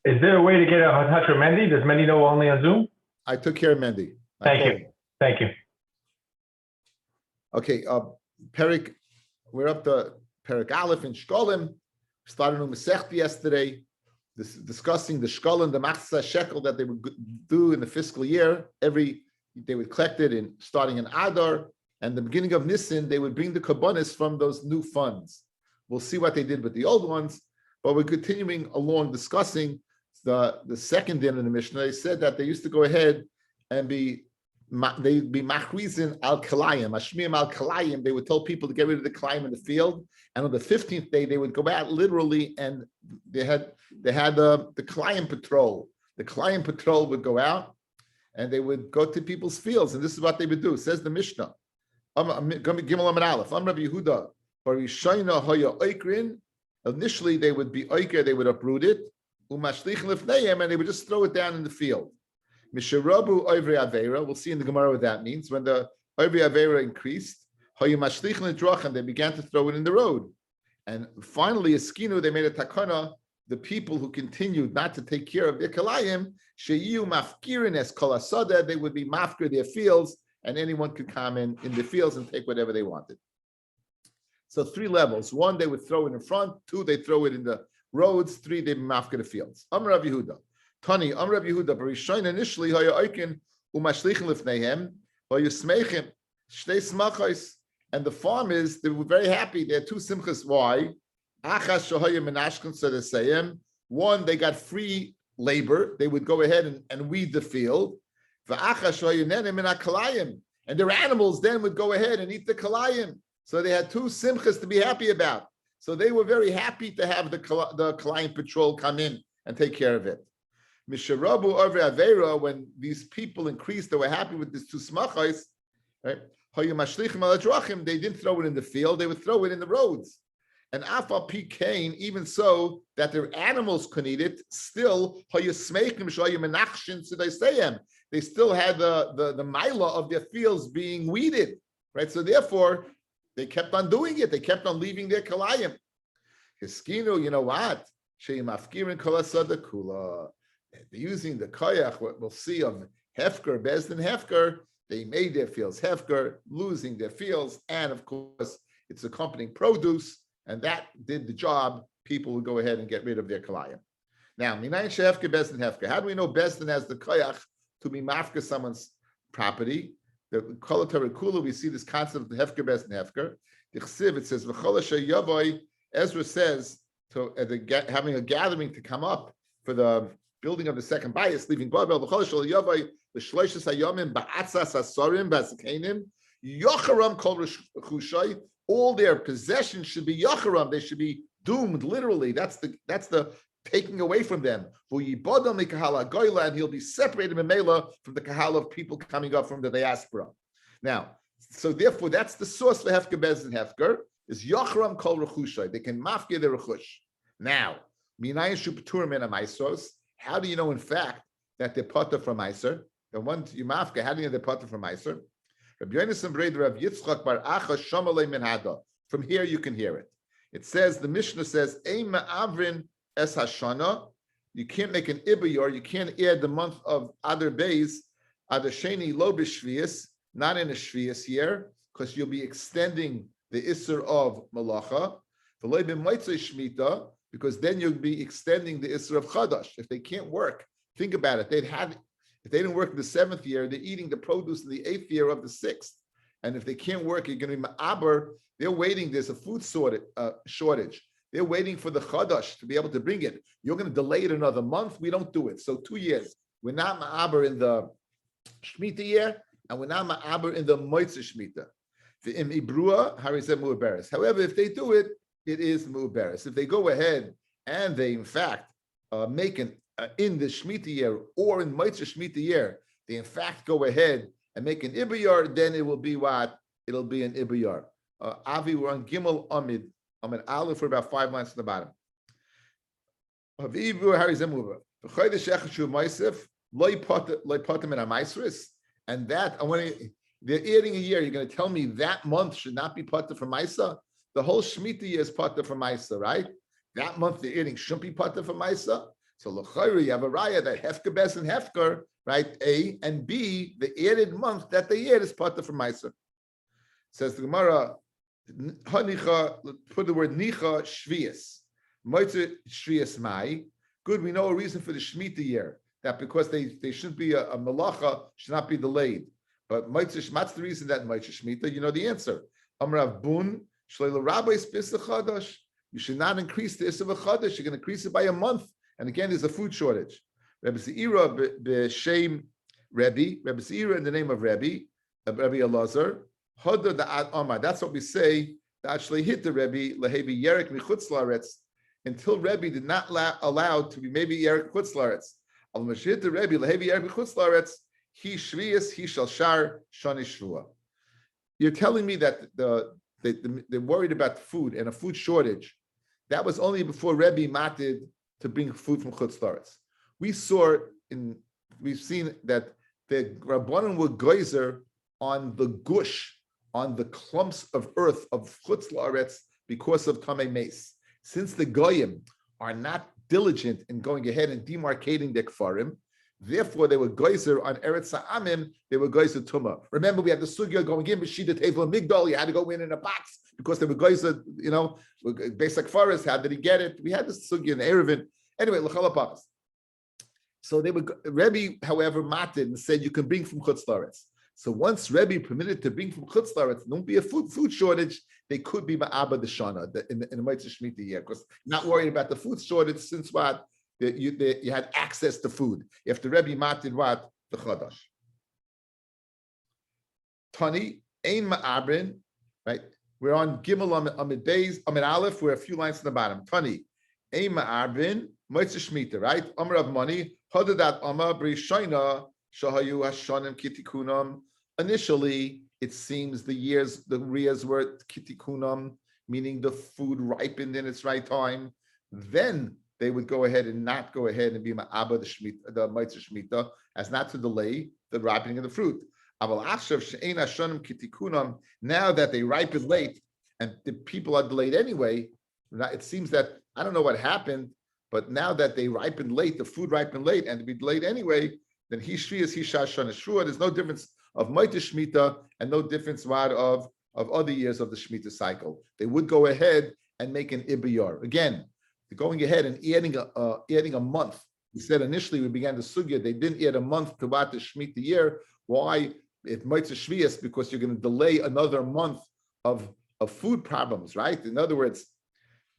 Is there a way to get a touch with Mendy? Does Mendy know only on Zoom? I took care of Mendy. Thank you. Thank you. Okay, Perik, we're up to Perik Aleph in Shekalim. Started on Masechta yesterday, discussing the Shekalim, the Machzah Shekel that they would do in the fiscal year. They would collect it starting in Adar, and the beginning of Nisan, they would bring the Kabbanis from those new funds. We'll see what they did with the old ones, but we're continuing along discussing the second din in the Mishnah. They said that they used to go ahead and they'd be machrizin al kalayim, mashmiyim al kalayim. They would tell people to get rid of the kalayim in the field, and on the 15th day they would go out literally, and they had the kalayim patrol. The kalayim patrol would go out, and they would go to people's fields, and this is what they would do. Says the Mishnah, Gimel Amar Aleph, Rabbi Yehuda, Barishayna Haya Oikrin. Initially they would be oiker, they would uproot it, umashlichin lefneihem, and they would just throw it down in the field. Misharabu Oivri Aveira. We'll see in the Gemara what that means. When the Oivri Aveira increased, they began to throw it in the road. And finally, Eskinu, they made a takana, the people who continued not to take care of their kalayim, sheyu mafkirin es kol asada, they would be mafkir their fields, and anyone could come in the fields and take whatever they wanted. So 3 levels. 1, they would throw it in front. 2, they throw it in the roads. 3, they mafkir the fields. Amar Rav Yehuda. Tani, Rav Yehuda, Barishain initially, Haya Oikin, Umashlichin Lifneihem, Haya Smeichim, Shtei Smachos, and the farmers, they were very happy. They had 2 simchas. Why? Achas Shahaya Menashkin, so they say, 1, they got free labor. They would go ahead and weed the field. V'achas Shahaya Nenem Min HaKalayim, and their animals then would go ahead and eat the kalayim. So they had 2 simchas to be happy about. So they were very happy to have the kalayim patrol come in and take care of it. Misharabu Avri Aveira, when these people increased, they were happy with these 2 smachos, right? They didn't throw it in the field, they would throw it in the roads. And Afal Pi Kain, even so that their animals couldn't eat it, still they still had the mila of their fields being weeded, right? So therefore, they kept on doing it, they kept on leaving their kalayim. Hiskinu, you know what? They're using the koyach, what we'll see of Hefker, Bezdin Hefker, they made their fields Hefker, losing their fields, and of course, it's accompanying produce, and that did the job. People would go ahead and get rid of their kalayim. Now, Minayin Shehefker, Bezdin Hefker. How do we know Bezdin has the koyach to be mafka someone's property? The Kol Kula, we see this concept of the Hefker, Bezdin Hefker. The Chsiv, it says, Ezra says, having a gathering to come up for the building of the second bias, leaving Babel, all their possessions should be yacharam. They should be doomed, literally. That's the taking away from them. And he'll be separated from the kahal of people coming up from the diaspora. Now, so therefore, that's the source for Hefker Bez and Hefker, is yacharam kol rechushay. They can mafke their rechush. Now, minayin shupatur min amaisros. How do you know, in fact, that they're potter from Meiser? The one you mafka, how do you know they're potter from Meiser? From here you can hear it. It says, the Mishnah says, avrin es hashana. You can't make an ibayur, you can't add the month of Adar Beis, Adar Sheni lo b'shvius, not in a shvius year, because you'll be extending the Isser of Malacha. V'lo b'motzei shmita, because then you'll be extending the Isser of Chadash. If they can't work, think about it. If they didn't work in the 7th year, they're eating the produce in the 8th year of the 6th. And if they can't work, you're going to be ma'aber. They're waiting. There's a food shortage. They're waiting for the Chadash to be able to bring it. You're going to delay it another month. We don't do it. So 2 years. We're not ma'aber in the Shemitah year, and we're not ma'aber in the Moitzah Shemitah. The im ibrua harizeh mu'beres. However, if they do it, it is mu'beres. If they go ahead and they, in fact, make an in the Shemitah year or in Moitzah Shemitah year, they in fact go ahead and make an Ibayar, then it will be what? It'll be an Ibayar. Avi, we're on Gimel Amid Aleph for about 5 lines to the bottom. And that, they're adding a year, you're going to tell me that month should not be Pata for Maisa? The whole Shemitah year is Pata for Maisa, right? That month they're adding shouldn't be Pata for Maisa. So l'chayri, you have a raya that hefker bes and hefker, right? A and B, the added month that they add is part of from Meiser. Says the Gemara, hanicha, put the word nicha shvius. Moitze shvius mai. Good, we know a reason for the Shemitah year, that because they shouldn't be a melacha, should not be delayed. But Moitze, what's the reason that Moitze Shemitah? You know the answer. Amrav bun, shleila rabbi spisa chadash. You should not increase the Issa Chadash. You're going to increase it by a month. And again, there's a food shortage. Rabbi Seira b'shem Rabbi Seira in the name of Rabbi Elazar. Hoda da'at Amar. That's what we say. That actually hit the Rabbi lehevi yerek michutz laaretz, until Rabbi did not allow to be maybe yerek chutz laaretz. Al mashhit the Rabbi lehevi yerek michutz laaretz. He shvius he shall shar shani shvua. You're telling me that they're worried about food and a food shortage. That was only before Rebbe mated to bring food from Chutz La'aretz. We've seen that the Rabbanan were geyser on the gush, on the clumps of earth of Chutz La'aretz because of Tamei Meis. Since the Goyim are not diligent in going ahead and demarcating their Kfarim, therefore they were geyser on Eretz Ha'amim, they were geyser Tumah. Remember, we had the Sugya going in, B'shida Tevel Migdal, you had to go in a box, because they were geyser, basic forest. How did he get it? We had this sugya in Erevin. Anyway, l'chalapapas. So they were. Rebbe, however, mated and said you can bring from Chutz La'aretz. So once Rebbe permitted to bring from Chutz La'aretz, there won't be a food shortage. They could be ma'aba deshana in the Motzei Shemitah year, because not worried about the food shortage since what you had access to food. If the Rebbe mated what the Chadash. Tani ein ma'abrin, right? We're on Gimel Amid Beis, Amid Aleph. We're a few lines to the bottom. Tani, Eima Arbin, Motzei Shemitah, right? Amar of money, Hadadat Amar B'Rishaina Shahayu Hashanim Kitikunam. Initially, it seems the years were Kitikunam, meaning the food ripened in its right time. Then they would go ahead and not go ahead and be Ma'aba the Motzei Shemitah, as not to delay the ripening of the fruit. Now that they ripen late and the people are delayed anyway, it seems that, I don't know what happened, but now that they ripened late, the food ripened late and to be delayed anyway, then he shvius, he shashana shua. There's no difference of Motzei Shemitah and no difference of other years of the Shemitah cycle. They would go ahead and make an Ibiyar. Again, going ahead and adding a month. We said initially we began the sugya, they didn't add a month to what the Shemitah year. Why? It might be shvius because you're going to delay another month of food problems, right? In other words,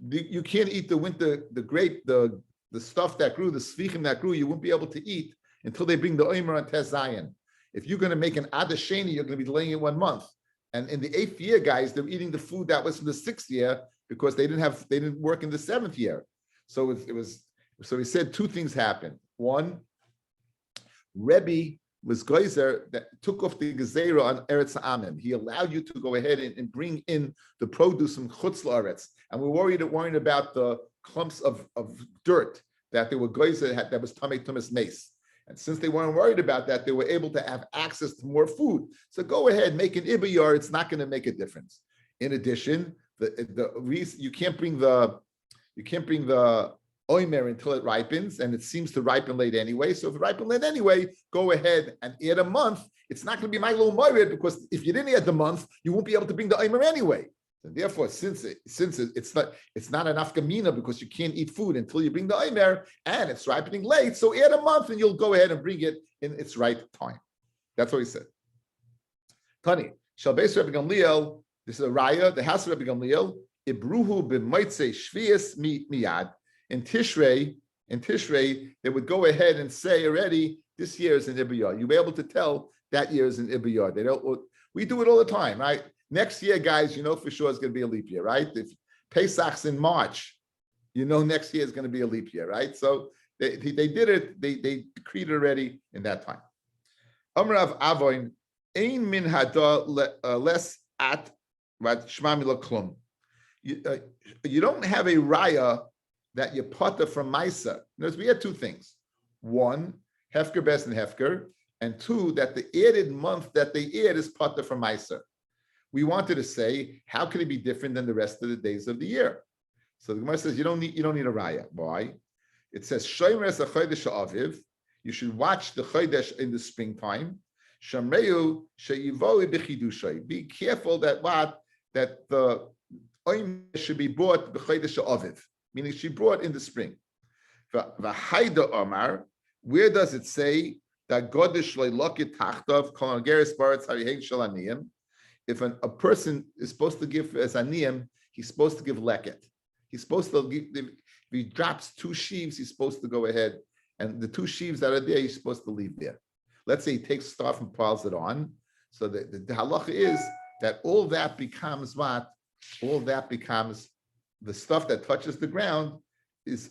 you can't eat the winter, the grape, the stuff that grew, the svichim that grew, you won't be able to eat until they bring the omer on Tes Zayin. If you're going to make an Adasheni, you're going to be delaying it 1 month. And in the 8th year, guys, they're eating the food that was from the 6th year because they didn't work in the 7th year. So so he said 2 things happened. One, Rebbe was geyser that took off the gezerah on Eretz Ha'amim. He allowed you to go ahead and bring in the produce from Chutz La'aretz. And we're worried about the clumps of dirt that they were geyser that was Tamei Tumas Mace. And since they weren't worried about that, they were able to have access to more food. So go ahead, make an Ibiyar. It's not going to make a difference. In addition, the reason you can't bring the oimer until it ripens, and it seems to ripen late anyway. So if it ripened late anyway, go ahead and add a month. It's not going to be my little moired, because if you didn't add the month, you won't be able to bring the oimer anyway. And therefore, since it's not enough gamina, because you can't eat food until you bring the oimer, and it's ripening late, so add a month and you'll go ahead and bring it in its right time. That's what he said. Tani, Shalbeis Rabbi Gamliel, this is a raya, the house of Rabbi Gamliel, Ibruhu b'motzei shvius miyad. In Tishrei, they would go ahead and say already, this year is an Ibiyar. You'll be able to tell that year is an Ibiyar. We do it all the time, right? Next year, guys, for sure it's going to be a leap year, right? If Pesach's in March, next year is going to be a leap year, right? So they did it, they decreed it already in that time. Amrav Avoin, Ein min hada less at shma mila klum. You don't have a raya that you potter from Maisa. Notice we had 2 things. 1, Hefker Bes and Hefker, and 2, that the added month that they add is potter from Maisa. We wanted to say, how can it be different than the rest of the days of the year? So the Gemara says you don't need a raya. Why? It says Shomer es Chodesh Aviv. You should watch the Chodesh in the springtime. Shamreu sheyivoi b'chidushay. Be careful that the oim should be brought b'chodesh aviv, meaning she brought in the spring. V'haida Omar, where does it say that Godesh leilokit tachtav kol ageres baratz harihei shel aniyim? If a person is supposed to give as aniyim, he's supposed to give leket. He's supposed to give. If he drops 2 sheaves, he's supposed to go ahead, and the 2 sheaves that are there, he's supposed to leave there. Let's say he takes stuff and piles it on. So the halacha is that all that becomes what? All that becomes the stuff that touches the ground is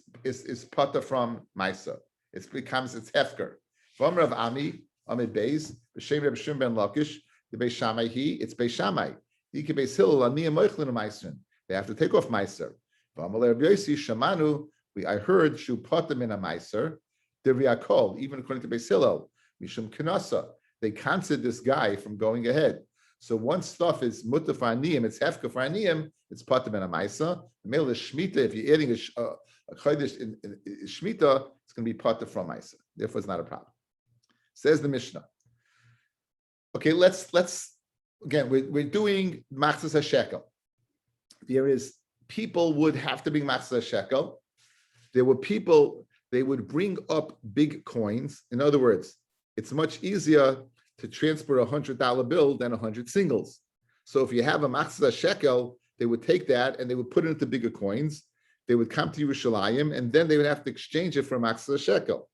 pata from Maisa. It's hefker. From Rav Ami, Amid Beis, B'Shem Reb Shimon ben Lakish, the Beis Shammai it's Beis Shammai. Ike Beis Hillel, Aniyah Moichlin Maisrin. They have to take off Meiser. V'Amalei Reb Yosi, Shamanu, I heard Shu Pata Min HaMeiser, Devriakol, even according to Beis Hillel. Mishum Kanasa, they canceled this guy from going ahead. So once stuff is mutter for aniyim, it's hefka for aniyim, it's patam and amaisa. The male is shmita. If you're eating a chodesh in shmita, it's going to be patam from amaisa. Therefore, it's not a problem. Says the Mishnah. Okay, let's again. We're doing machzas hashekel. There is people would have to bring machzas hashekel. There were people they would bring up big coins. In other words, it's much easier to transfer $100 bill than 100 singles. So if you have a machzah shekel, they would take that and they would put it into bigger coins. They would come to Yerushalayim and then they would have to exchange it for machzah shekel.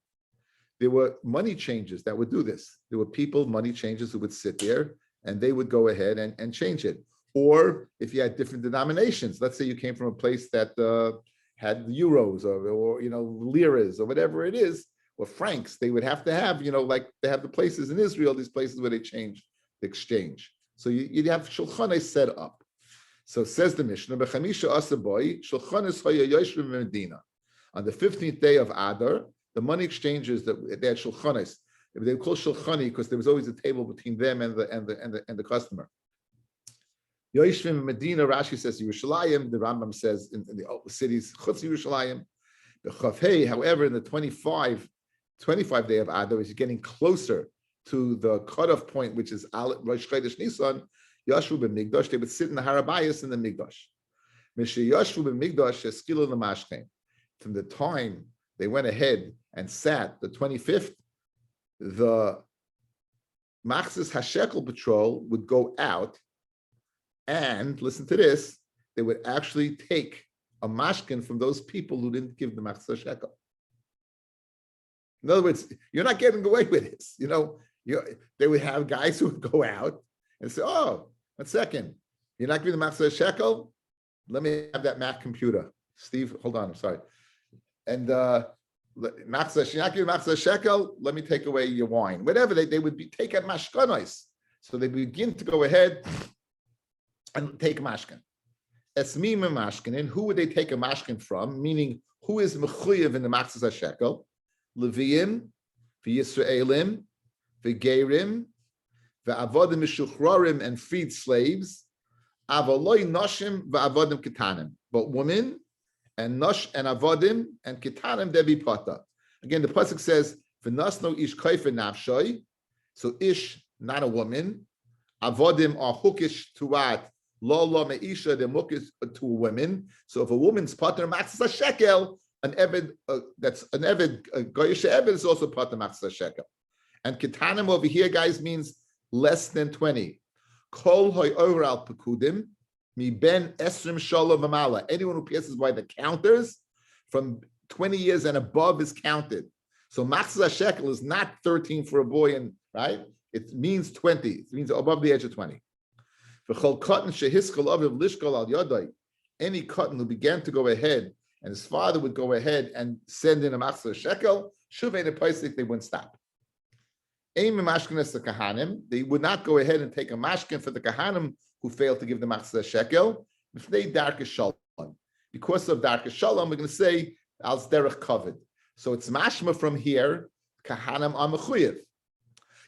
There were money changers that would do this. There were money changers who would sit there and they would go ahead and change it. Or if you had different denominations, let's say you came from a place that had euros or liras or whatever it is, or francs, they would have to have, like they have the places in Israel, these places where they change the exchange. So you'd have shulchanes set up. So says the Mishnah, on the 15th day of Adar, the money exchangers they had shulchanes. They were called shulchani because there was always a table between them and the customer. Yoshvim Medina, Rashi says Yerushalayim. The Rambam says in the cities Chutz Yerushalayim. The Chavhei, however, in the 25 day of Adar is getting closer to the cutoff point, which is Rosh Chodesh Nisan. Yashvu b'Migdash, they would sit in the Harabayas in the Migdash. Yashvu b'Migdash eskilu l'mashchein. From the time they went ahead and sat, the 25th, the Machzas Hashekel patrol would go out, and listen to this, they would actually take a mashkin from those people who didn't give the Machzas Hashekel. In other words, you're not getting away with this. They would have guys who would go out and say, "Oh, 1 second, you're not giving the Machzas Shekel? Let me have that Mac computer." Steve, hold on, I'm sorry. And you're not giving Machzas Shekel? Let me take away your wine. Whatever, they would take at mashkanos. So they begin to go ahead and take mashkin. Esmim mashkin, who would they take a mashkin from? Meaning, who is mechuyev in the Machzas Shekel? Leviim, v'Yisraelim, v'Gerim, v'Avodim Mishuchrarim, and freed slaves. Avaloi Noshim v'Avodim Ketanim. But women and Nosh and Avodim and Ketanim they be pata. Again, the pasuk says v'Nasno ish kaifer nafshoy. So ish, not a woman. Avodim are hookish to what? Lo meisha, they're hookish to women. So if a woman's pata Machzas Shekel, an Eved, that's an Eved, Goyish Eved is also part of Machzas Shekel. And Ketanim over here, guys, means less than 20. Kol hoy over al pekudim, mi ben esrim shalom v'mala. Anyone who passes by the counters from 20 years and above is counted. So Machzas Shekel is not 13 for a boy, and right? It means 20. It means above the age of 20. V'chol cotton shehiskol aviv lishkol al yodai. Any cotton who began to go ahead and his father would go ahead and send in a Machzas Shekel, Shuvei the Paisik, they wouldn't stop. Aim mashkin the Kahanim, they would not go ahead and take a mashkin for the Kahanim who failed to give the Machzas Shekel. If they dark shalom, because of dark shalom, we're going to say al derech covered. So it's mashma from here. Kahanim are mechuyev.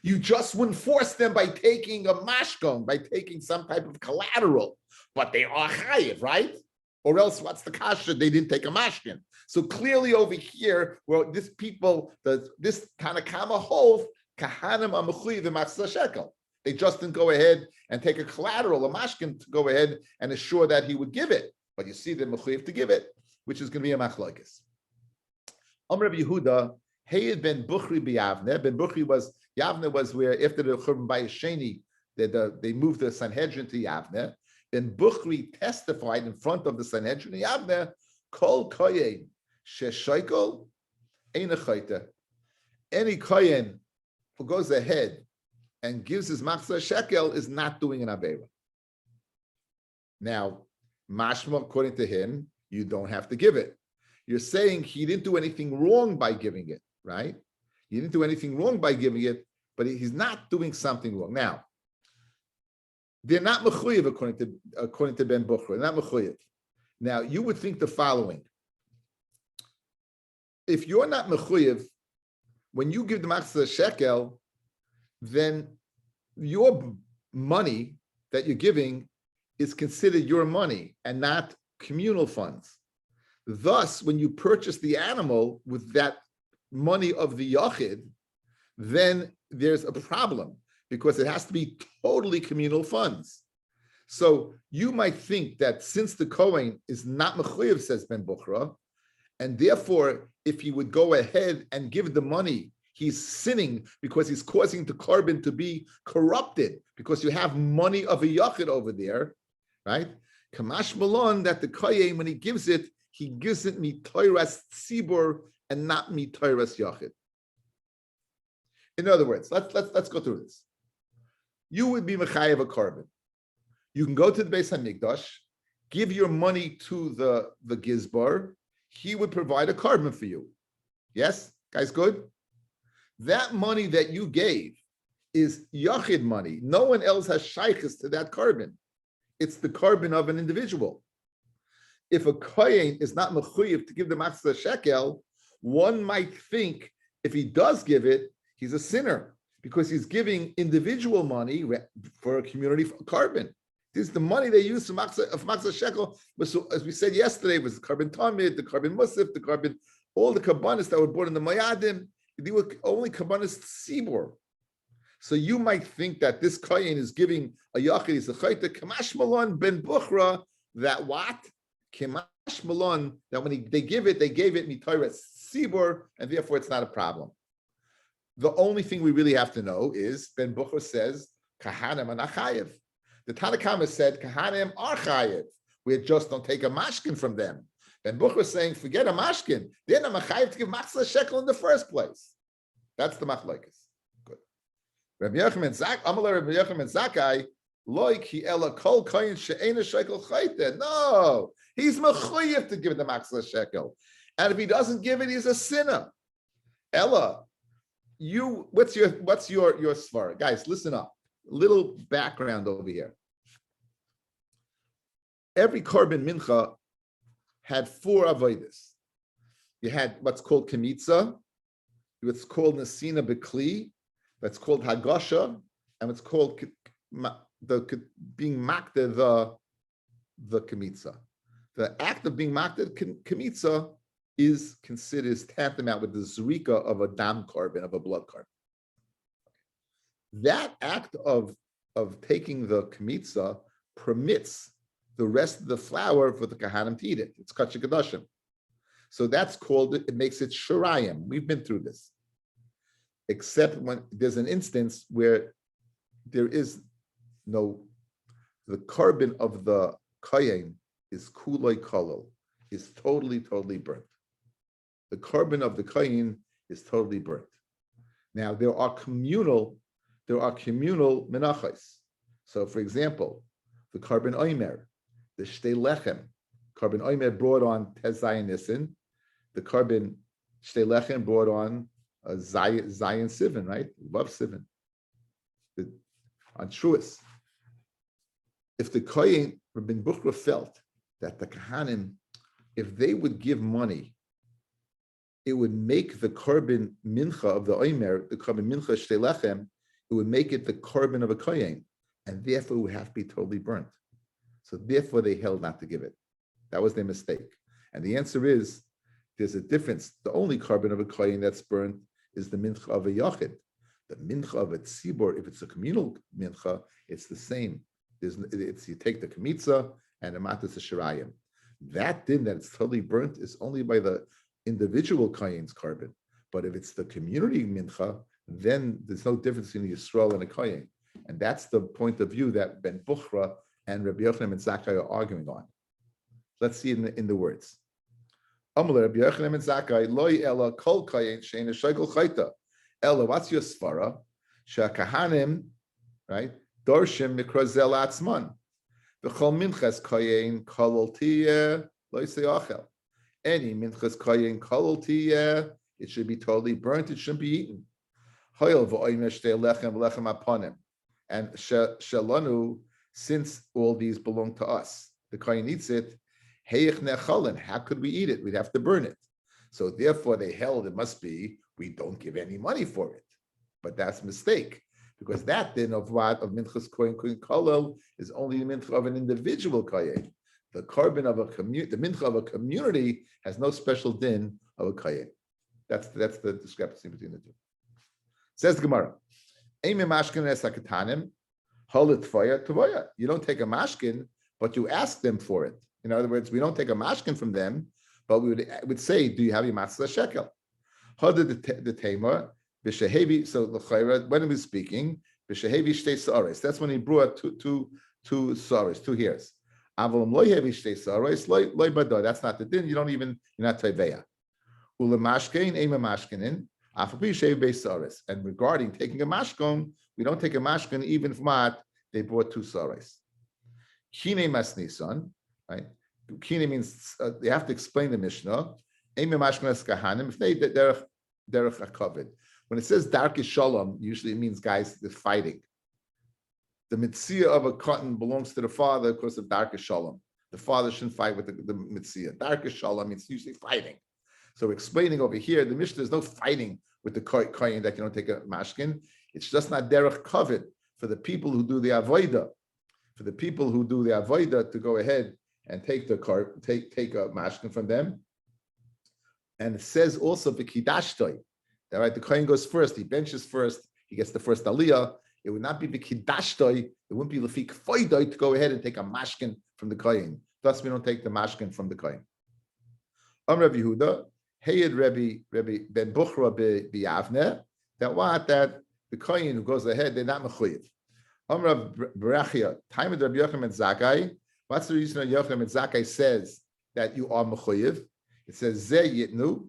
You just wouldn't force them by taking a mashkon, by taking some type of collateral, but they are chayiv, right? Or else, what's the kasha? They didn't take a mashkin. So clearly over here, well, this Tanakama holds kahanim amechuyev v'machzah shekel. They just didn't go ahead and take a collateral, a mashkin, to go ahead and assure that he would give it. But you see, they're mechuyev to give it, which is going to be a machlokes. Amr Rabbi Yehuda, Heyed ben Bukhri b'Yavne. Ben Bukhri was, Yavne was where after the Churban Bayis Sheni, they moved the Sanhedrin to Yavne. Then Bukhri testified in front of the Sanhedrin in Yavne, Kol koyen sheshoikol ein chayte. Any koyen who goes ahead and gives his machzah shekel is not doing an avera. Now, mashma, according to him, you don't have to give it. You're saying he didn't do anything wrong by giving it, right? He didn't do anything wrong by giving it, but he's not doing something wrong. Now, they're not mechuyev according to Ben Bukhra. They're not mechuyev. Now, you would think the following: if you're not mechuyev, when you give the machzah shekel, then your money that you're giving is considered your money and not communal funds. Thus, when you purchase the animal with that money of the yachid, then there's a problem because it has to be totally communal funds. So you might think that since the Kohen is not mechuyev, says Ben Bukhra, and therefore, if he would go ahead and give the money, he's sinning because he's causing the carbon to be corrupted because you have money of a yachid over there, right? Kamash Malon, that the Kohen, when he gives it mitoras tzibur and not mitoras yachid. In other words, let's go through this. You would be mechayev a carbon. You can go to the Beis Hamikdash, give your money to the gizbar. He would provide a carbon for you. Yes, guys, good. That money that you gave is yachid money. No one else has shaykhs to that carbon. It's the carbon of an individual. If a kohen is not mechuyev to give the machzah shekel, one might think if he does give it, he's a sinner because he's giving individual money for a community carbon. This is the money they use for machzah shekel. So, as we said yesterday, was the carbon tamid, the carbon musif, the carbon, all the kabbanis that were bought in the mayadim. They were only kabbanis tzibur. So you might think that this kohen is giving a yachid, is a chayta, kamash malon ben bukhra, that what? Kamash malon, that when they gave it mitoras tzibur, and therefore it's not a problem. The only thing we really have to know is Ben Bukhra says kahanim are not chayev. The Tanakhama said kahanim are chayev. We just don't take a mashkin from them. Ben Bukhra is saying forget a mashkin. They're not chayev to give machzah shekel in the first place. That's the machlokes. Good. Rabbi Yochanan Zakai loik he ela kol koyin she'ena shekel chayte. No, he's mechuyev to give the machzah shekel, and if he doesn't give it, he's a sinner. Ella. What's your svara? Guys, listen up. Little background over here. Every carbon mincha had 4 avodas. You had what's called kemitza, what's called nesina bekli, that's called hagasha, and what's called being makta the kemitza. The act of being makta kemitza is considered tantamount with the zrika of a dam carbon, of a blood carbon. That act of taking the kemitza permits the rest of the flour for the kahanim to eat it. It's kachik kadashim. So that's called, it makes it shirayim. We've been through this. Except when there's an instance where there is no, the carbon of the kohen is kuloi kolol, is totally burnt. The carbon of the kohen is totally burnt. Now there are communal menachos. So, for example, the carbon oimer, the shtei lechem, carbon oimer brought on Tezayin Nissen, the carbon shtei lechem brought on Zayin Sivan, right? Love Sivan. On Truas. If the kohen, Rabbi Bukhra, felt that the kahanim, if they would give money, it would make the carbon mincha of the oimer, the carbon mincha shtei lechem, it would make it the carbon of a kohen, and therefore it would have to be totally burnt. So therefore they held not to give it. That was their mistake. And the answer is, there's a difference. The only carbon of a kohen that's burnt is the mincha of a yachid. The mincha of a tzibor, if it's a communal mincha, it's the same. You take the kamitza and the matas shirayim. That din that it's totally burnt is only by the individual kohen's carbon. But if it's the community mincha, then there's no difference between a Yisrael and a kohen. And that's the point of view that Ben Buchra and Rabbi Yochanan and Zakkai are arguing on. Let's see it in the words. Amar Rabbi Yochanan and Zakkai, loy ella kol kohen shein shaykel chayta. Ella, what's your svara? Shakahanim, right? Dorshim mikrazel atzman. V'chol minchas kohen kolol tiyeh loy seyachel. Any minchas kohen kolol tiyeh, it should be totally burnt. It shouldn't be eaten. Hoyel v'oymer shtei lechem v'lechem aponim. And shalanu, since all these belong to us, the kohen eats it. Heich nechalin, how could we eat it? We'd have to burn it. So therefore, they held it must be we don't give any money for it. But that's a mistake, because that din of what of minchas kohen kolel is only the mincha of an individual kohen. The carbon of a community, the mincha of a community has no special din of a kohen. That's the discrepancy between the two. Says the Gemara. You don't take a mashkin, but you ask them for it. In other words, we don't take a mashkin from them, but we would say, do you have your matzah shekel? The tamer, so when he was speaking, that's when he brought two saris, 2 hairs. That's not the din. You're not taiveya. And regarding taking a mashkon, we don't take a mashkon even from what they brought 2 saris. Kine masnisan, right? Kine means they have to explain the Mishnah. If they derech hakovid. When it says darkish shalom, usually it means guys they're fighting. The mitzvah of a cotton belongs to the father because of darkish shalom. The father shouldn't fight with the mitzvah. Darkish shalom means usually fighting. So explaining over here, the Mishnah, there's no fighting with the kohen that you don't take a mashkin. It's just not derech kovid for the people who do the avoida. For the people who do the avoida to go ahead and take a mashkin from them. And it says also v'kidashtoi. That right, the kohen goes first. He benches first. He gets the first aliyah. It would not be v'kidashtoi. It wouldn't be l'fik foidoi to go ahead and take a mashkin from the kohen. Thus, we don't take the mashkin from the kohen. Rabbi Yehuda, Heyed Rabbi Ben Buchra b'Yavne. That the kohen who goes ahead, they're not mechuyev. Rav Berachia, time of Rabbi Yochanan and Zakkai. What's the reason that Yochanan and Zakkai says that you are mechuyev? It says Zeh Yitnu,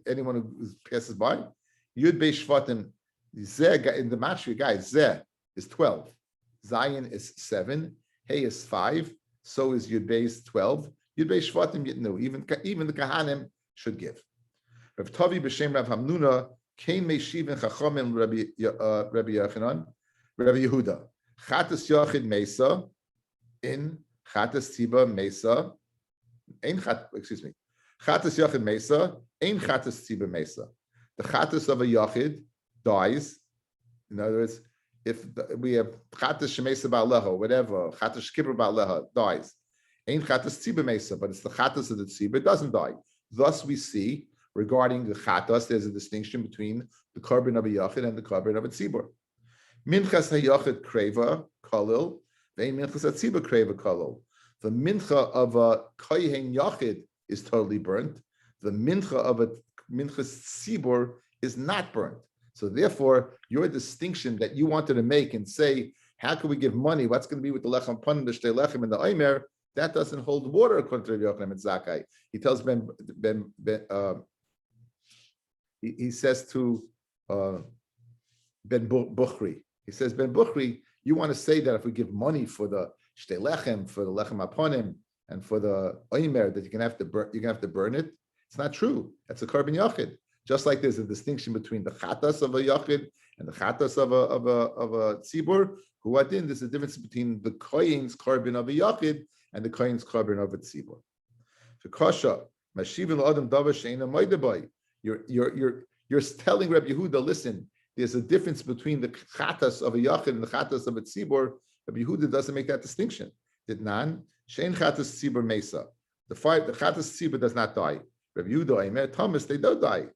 anyone who passes by. Yud Bei Shvatim, Zeh in the Mashri guys, Zeh is 12. Zion is 7. Hey is 5. So is Yud Bei is 12. Yud Bei Shvatim Yitnu. Even the Kahanim should give. Rav Tavi b'Shem Rav Hamnuna came Meshiv Chachamim Rabbi Yochanan, Rabbi Yehuda. Chatas Yochid Mesa in Chatas Tiba Mesa. Chatas Yochid Mesa in Chatas Tiba Mesa. The Chatas of a Yochid dies. In other words, if we have Chatas Shemesa Ba'aleha, whatever, Chatas Shkibra Ba'aleha dies. Ain't Chatas Tiba Mesa, but it's the Chatas of the Tiba, it doesn't die. Thus we see regarding the chatas, there's a distinction between the carbon of a yachid and the carbon of a tzibur. Minchas hayachid kreva kolil, vein minchas hatzibur kreva kolil. The mincha of a kohen yachid is totally burnt. The mincha of a minchas tzibur is not burnt. So therefore, your distinction that you wanted to make and say, how can we give money? What's going to be with the lechem panim, the shtei lechem, and the omer? That doesn't hold water according to Rabbi Yochanan and Zakkai. He tells he says to Ben Buchri, he says, Ben Buchri, you want to say that if we give money for the shtei lechem, for the lechem aponim, and for the omer, that you're gonna have to burn it? It's not true. That's a carbon yachid. Just like there's a distinction between the chatas of a yachid and the chatas of a tzibur, there's a difference between the kohen's carbon of a yachid and the kohen's carbon of a tzibur. You're telling Rabbi Yehuda, listen, there's a difference between the chatas of a yachid and the chatas of a tzibur. Rabbi Yehuda doesn't make that distinction. Did nan shein chatas tzibur mesa. The chatas tzibur does not die. Rabbi Yehuda Eimer Thomas, they don't die.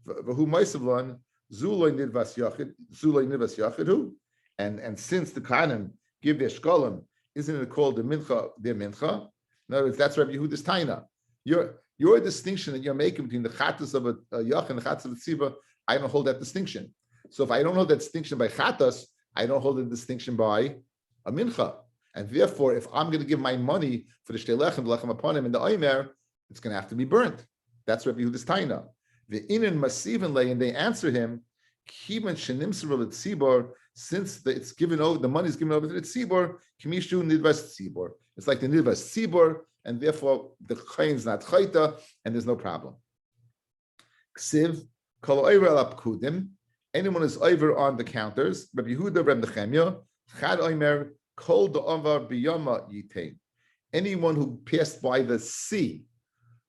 V'hu moisavlon zuloi nidvas yachid who, and since the Kohanim give their shkolim, isn't it called the mincha, their mincha? In other words, that's Rabbi Yehuda's taina. Your distinction that you're making between the chatas of a yach and the chatas of a tzibur, I don't hold that distinction. So if I don't hold that distinction by chatas, I don't hold the distinction by a mincha. And therefore, if I'm going to give my money for the shtei lechem, the lechem upon him, and the oimer, it's going to have to be burnt. That's Rabbi Yehuda's taina. The inin masivin lay, and they answer him, kivan shenimsarul tzibur, since it's given over, the money is given over to the tzibur, kimishu nidvas tzibur. It's like the nidvas tzibur, and therefore the chayin is not chayta, and there's no problem. Ksiv kol oiver al apkudim. Anyone is over on the counters. Rabbi Yehuda, Rabbi Nechemia, chad oimer kol da'avar biyama yitain. Anyone who passed by the sea,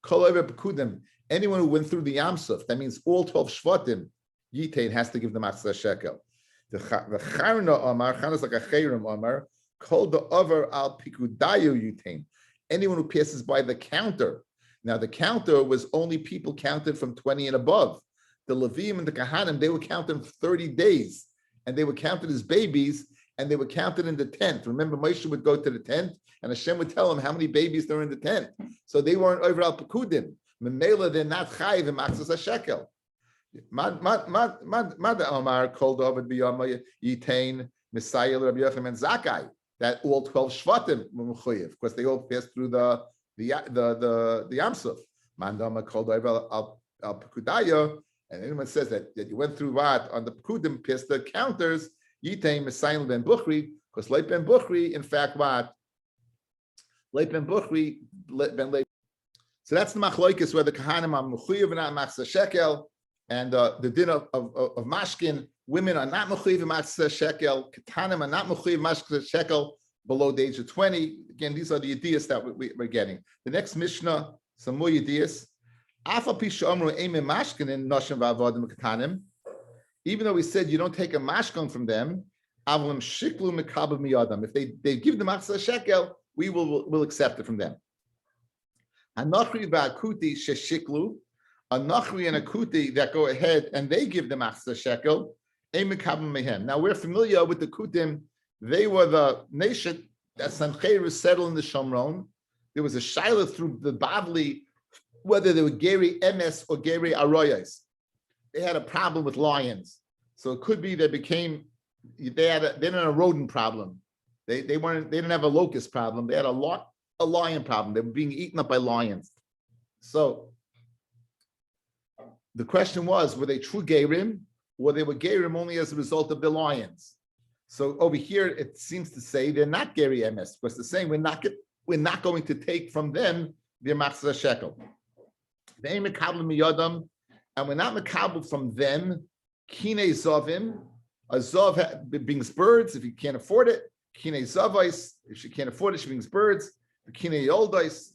kol oiver apkudim. Anyone who went through the Yamsuf, that means all 12 Shvatim, Yitain has to give the Matzah shekel. The Charna Omar, Charna is like a Chayrim Omar, called the Over al Pikudayu Yitain. Anyone who passes by the counter. Now the counter was only people counted from 20 and above. The Levim and the Kahanim, they were counted 30 days, and they were counted as babies, and they were counted in the tent. Remember, Moshe would go to the tent, and Hashem would tell him how many babies there were in the tent. So they weren't over al Pikudim. Memela, they're not chayiv in Matzah shekel. Mad Omar called over biyama yitain Messiah Rabbi Yochanan and Zakkai, that all 12 shvatim were mechuyev because they all passed through the Yamsuf. Mandama called over al Pekudaya, and anyone says that you went through what on the Pekudim, passed the counters yitain Messiah ben Bukhri, because Leit ben Bukhri, in fact, what Leit ben Bukhri ben Leit. So that's the machloikis where the kahanim are mechuyev and not matzah shekel, and the din of mashkin, women are not mechuyev matzah shekel, katanim are not mechuyev matzah shekel below the age of 20. Again, these are the ideas that we're getting. The next Mishnah, some more ideas. Even though we said you don't take a mashkon from them, if they give the matzah shekel, we will accept it from them. Anachri va'akuti sheshiklu, a nachri and a kuti that go ahead and they give the matzah shekel, emekabim mehem. Now we're familiar with the kutim. They were the nation that Sancheir settled in the Shomron. There was a shaila through the Bavli whether they were Geri Emes or Geri Aroyas. They had a problem with lions, so it could be they didn't have a rodent problem. They didn't have a locust problem. They had a lion problem. They were being eaten up by lions. So the question was, were they true Gerim, or they were Gerim only as a result of the lions? So over here, it seems to say they're not Geri Emes, because they're saying we're not going to take from them their Matzah shekel. They mekabel miyadam, and we're not mekabel from them. Kine zovim, a zov brings birds if you can't afford it. Kine zavais, if she can't afford it, she brings birds. The kine yoldais,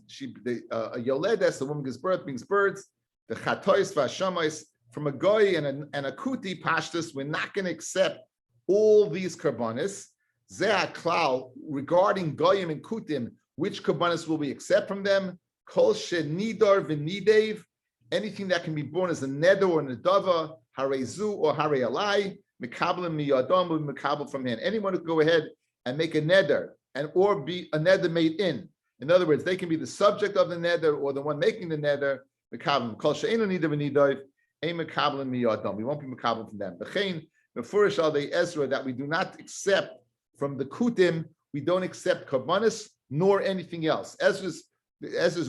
a yoledes, the woman gives birth, brings birds. The chatois v'ashamais, from a goy and a kuti pashtus, we're not going to accept all these karbanis. Zeh klal, regarding goyim and kutim, which karbanis will we accept from them? Kol shenidar v'nidev, anything that can be born as a neder or nedava, harezu or hare alai, mekablim miyadam, mekabel from him. Anyone who can go ahead and make a neder, or be a neder made in. In other words, they can be the subject of the neder or the one making the neder. Mekablim kol she'enu nidar v'nidev, ein mekablim miyadam. We won't be mekabel from them. V'chein mefurish al dei Ezra, that we do not accept from the kutim. We don't accept karbanis nor anything else. Ezra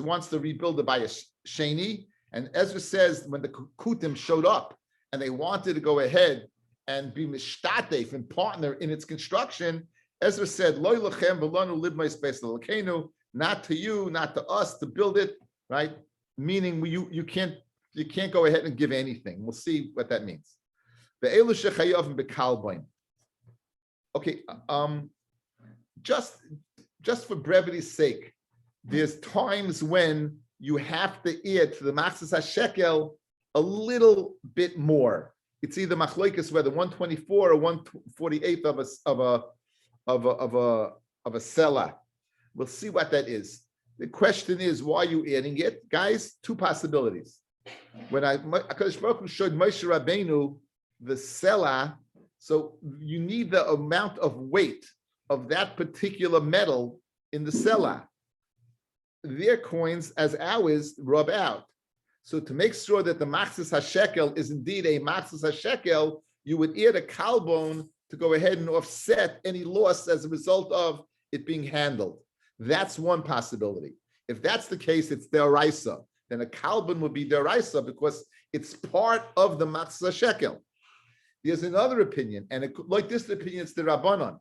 wants to rebuild it by a sheni, and Ezra says when the kutim showed up and they wanted to go ahead and be mishtatef and partner in its construction, Ezra said, "Lo lachem v'lanu libmai space l'lakenu," not to you, not to us, to build it, right? Meaning you can't go ahead and give anything. We'll see what that means. The elu shechayavim bekalboim. Okay, just for brevity's sake, there's times when you have to add to the matzah shekel a little bit more. It's either machloikas, whether 124 or 148 of a sela. We'll see what that is. The question is, why are you adding it? Guys, two possibilities. When HaKadosh Baruch Hu showed Moshe Rabbeinu the selah, so you need the amount of weight of that particular metal in the selah. Their coins, as ours, rub out. So to make sure that the Machzis HaShekel is indeed a Machzis HaShekel, you would add a kalbon to go ahead and offset any loss as a result of it being handled. That's one possibility. If that's the case, it's deraisa. Then a kalbon would be deraisa because it's part of the Machzis HaShekel. There's another opinion, and like this opinion, it's the Rabbanon.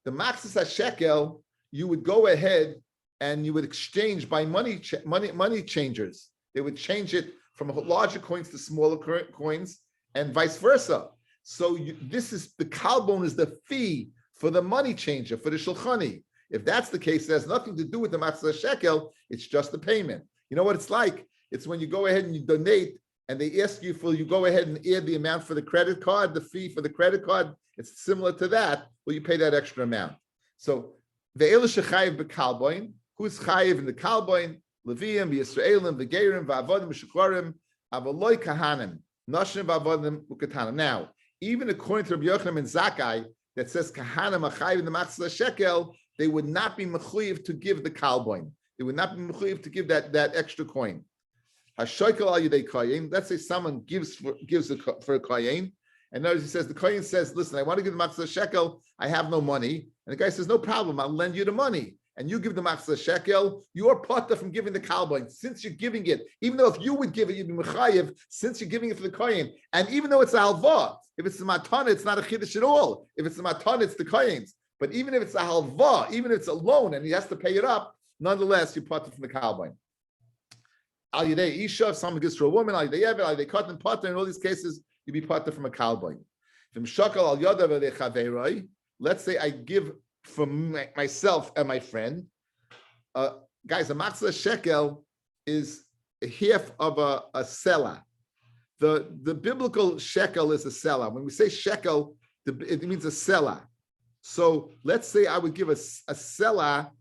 The Machzis HaShekel, you would go ahead and you would exchange by money changers. They would change it from larger coins to smaller coins, and vice versa. So this is the kalbon is the fee for the money changer, for the shulchani. If that's the case, it has nothing to do with the Machzis HaShekel. It's just the payment. You know what it's like? It's when you go ahead and you donate, and they ask you you go ahead and add the amount for the credit card, the fee for the credit card. It's similar to that. Well, you pay that extra amount. So ve'elu shechayiv bekalboin. Who's chayiv in the kalboin? Leviim, v'Yisraelim, v'Geirim, v'Avodim, v'Shekharim, avaloi kahanim, nashim v'Avodim, v'Katanim. Now, even according to Rabbi Yochanan and Zakkai, that says kahanim achayiv in the Machzis HaShekel, they would not be mechuyev to give the kalboin. They would not be mechuyev to give that extra coin. Hashoikel al yedei koyin. Let's say someone gives for a koyin, and notice he says the koyin says, "Listen, I want to give the Machzis HaShekel. I have no money." And the guy says, "No problem. I'll lend you the money." And you give the Machzis HaShekel, you're potter from giving the kalboin. Since you're giving it, even though if you would give it, you'd be mechayiv, since you're giving it for the koyin. And even though it's a halva, if it's the matana, it's not a chiddush at all. If it's the matana, it's the koyins. But even if it's a halva, even if it's a loan and he has to pay it up, nonetheless, you potter from the kalboin. Al yidei isha, if someone gives to a woman, al yidei evet, al yidei katan potter, in all these cases, you'd be potter from a kalboin. Let's say I give from myself and my friend, guys, a Machzis HaShekel is half of a selah. The biblical shekel is a selah. When we say shekel, it means a selah. So let's say I would give a selah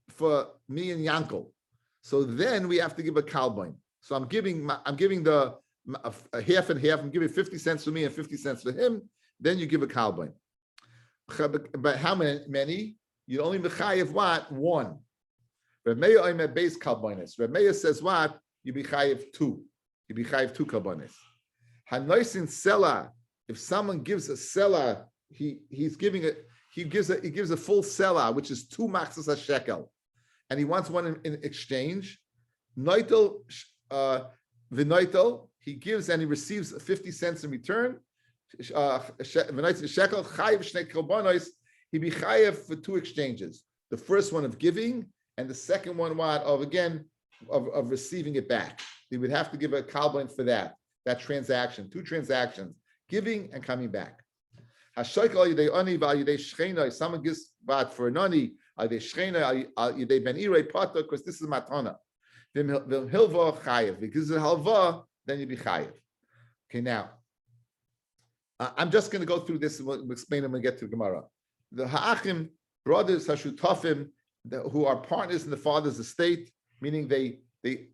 for me and Yankel. So then we have to give a kalboin. So I'm giving the a half and half. I'm giving 50 cents for me and 50 cents for him. Then you give a kalboin. But how many? You only mechayev what? One. Rabbi Meir oimer beis kalbonis. Rabbi Meir says what? You be chayev two. You be chayev two kalbonis. Hanoisin selah. If someone gives a selah, he gives a full selah, which is 2 Machzis HaShekel, and he wants one in exchange. Noitel v'noitel, he gives and he receives 50 cents in return. He be chayev for 2 exchanges. The first one of giving, and the second one of receiving it back. He would have to give a kalboin for that transaction, 2 transactions, giving and coming back. Someone gives back for an ani, because this is matana. Because it's halva, then you be chayev. Okay, now. I'm just going to go through this and we'll explain them when we get to the Gemara. The ha'achim, brothers, hashutafim, who are partners in the father's estate, meaning they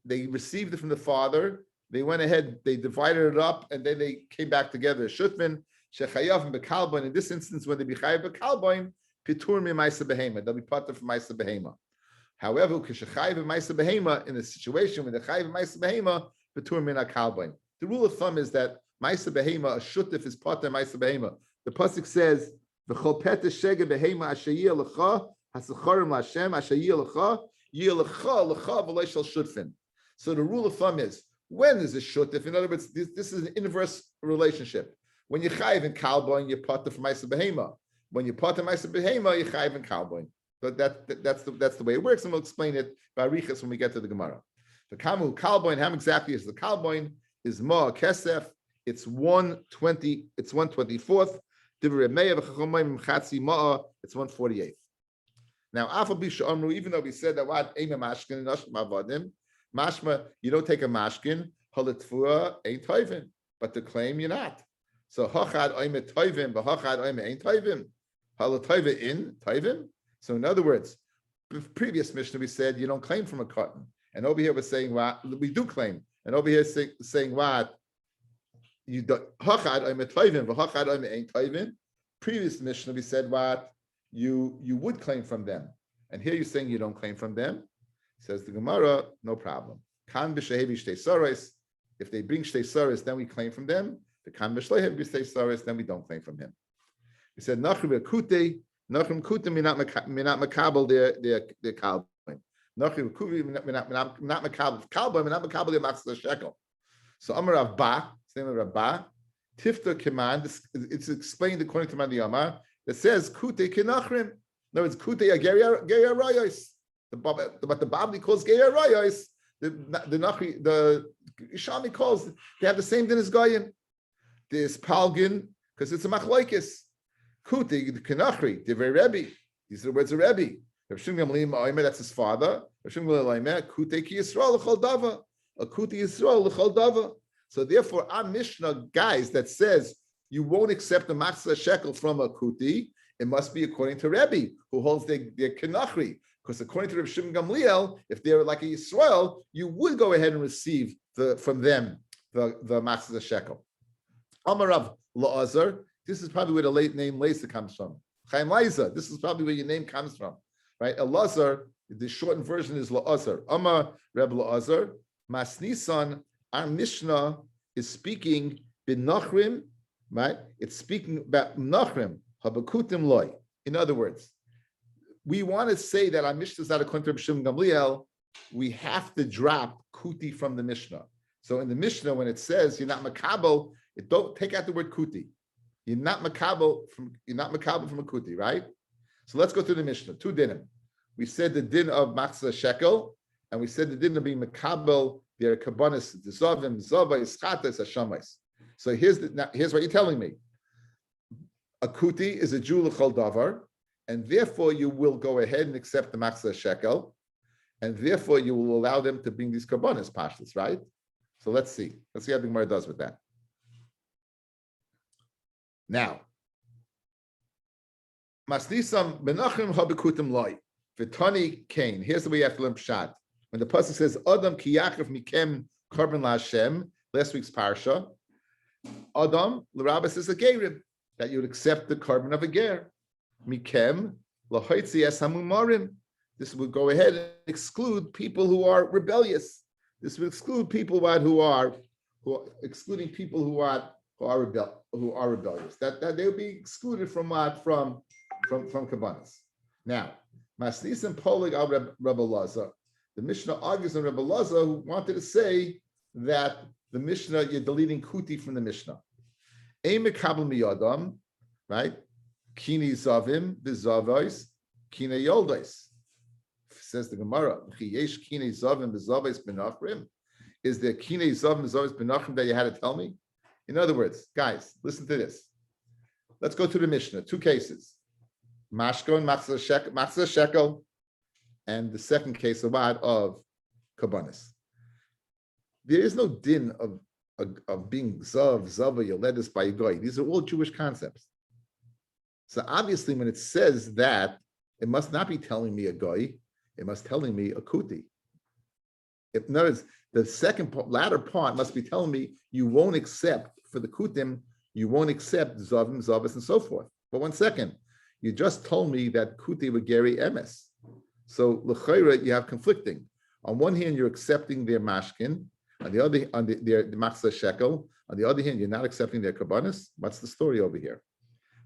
received it from the father, they went ahead, they divided it up, and then they came back together. Shutman, shechayav and bekalboin. In this instance, when they be chayav bekalboin, pitur mi ma'isa behema. They'll be part of ma'isa behema. However, kishechayav ma'isa behema, in a situation when the chayav ma'isa behema, pitur mi kalboin. The rule of thumb is that Ma'isa behema, a shutif is pater ma'isa behema. The pasuk says, "V'chol petah shega behema ashayir lecha hasacharim laHashem ashayir lecha yir lecha v'lo shel shutfin." So the rule of thumb is, when is a shutif? In other words, this is an inverse relationship. When you chayiv in kalboin, you pater from ma'isa behema. When you pater ma'isa behema, you chayiv in kalboin. So that's the way it works, and we'll explain it by arichas when we get to the Gemara. The kamu kalboin, how exactly is the kalboin? Is ma kesef. It's 120. It's 124th. It's 148th. Now, even though we said that what mashma, you don't take a mashkin, ain't toivim, but to claim you're not. So hachad oime toivim, but hachad oime ain't toivim. Halatoiva in toivim. So in other words, previous Mishnah, we said you don't claim from a cotton. And over here we're saying what? We do claim. And over here saying what? You don't. Previous Mishnah, we said what? You would claim from them. And here you're saying you don't claim from them. Says the Gemara, no problem. Kan b'shehevi shtei saros. If they bring shtei saros, then we claim from them. The kan b'shlehevi shtei saros, then we don't claim from him. He said, Nachrim kute, Nachrim kute minat makabel their kalboim. Nachrim kute minat makabel kalboim, minat makabel their matzah shekel. So Amar Rav Ba, name of Rabbi, Tifta command. It's explained according to Mandi Amar that says kute kinachrim. In other words, kute ageria rayos. But the Babli calls geya rayos. The Ishami calls. They have the same din as Goyin. There's Palgin because it's a machlokes. Kute the kinachri divrei Rebbe. These are the words of Rebbe. That's his father. Kute ki Yisrael l'chol dava. A kute Yisrael l'chol dava. So therefore, our Mishnah, guys, that says you won't accept a matzah shekel from a kuti, it must be according to Rebbe, who holds their kenachri. Because according to Reb Shimon Gamliel, if they're like a Yisrael, you would go ahead and receive from them the matzah shekel. Amar Rav La'azar, this is probably where the late name Leisa comes from. Chaim Leisa, this is probably where your name comes from, right? Elazar, the shortened version is La'azar. Amar Reb La'azar, Masnisan. Our Mishnah is speaking b'nachrim, right? It's speaking about nachrim, habakutim loy. In other words, we want to say that our Mishnah is not according to Reb Shimon Gamliel. We have to drop kuti from the Mishnah. So in the Mishnah, when it says you're not makabel, don't take out the word kuti. You're not makabel from a kuti, right? So let's go through the Mishnah. Two dinim. We said the din of matzah shekel, and we said the din of being makabel. There are kabbanis, zovim, zavais, chatas, hashamais. So here's what you're telling me. A kuti is a Jew l'chol davar, and therefore you will go ahead and accept the matzah shekel, and therefore you will allow them to bring these kabbanis pashtas, right? So let's see. Let's see how the Gemara does with that. Now, masnisam menachim habikutim loy v'tani kain. Here's the way you have to learn pshat. When the pasuk says Adam ki yachav mikem korban laHashem, last week's parsha, Adam l'Rabbi says a gerim, that you would accept the korban of a ger. Mikem lahoitzi es hamumarim. This would go ahead and exclude people who are rebellious. This would exclude people who are rebellious. That they would be excluded from kabbanis. Now, masnis and polig al Rabbi Lazar. The Mishnah argues on Rabbi Lazar, who wanted to say that the Mishnah, you're deleting kuti from the Mishnah. Ein mekabel miyadam, right? Kini zavim, v'zavos, kine yoldos. Says the Gemara, Chiyesh kine zavim, v'zavos benachrim. Is there kine zavim, v'zavos benachrim that you had to tell me? In other words, guys, listen to this. Let's go to the Mishnah. Two cases. Mashko and matzah shekel. And the second case of kabbanis. There is no din of being zav, zava, yoledis by a goy. These are all Jewish concepts. So obviously, when it says that, it must not be telling me a goy. It must telling me a kuti. In other words, the latter part must be telling me you won't accept for the kutim. You won't accept zavim, zavas, and so forth. But one second, you just told me that kuti were geri emes. So l'chayra, you have conflicting. On one hand, you're accepting their mashkin. On the other, their matzah shekel. On the other hand, you're not accepting their kabbanis. What's the story over here?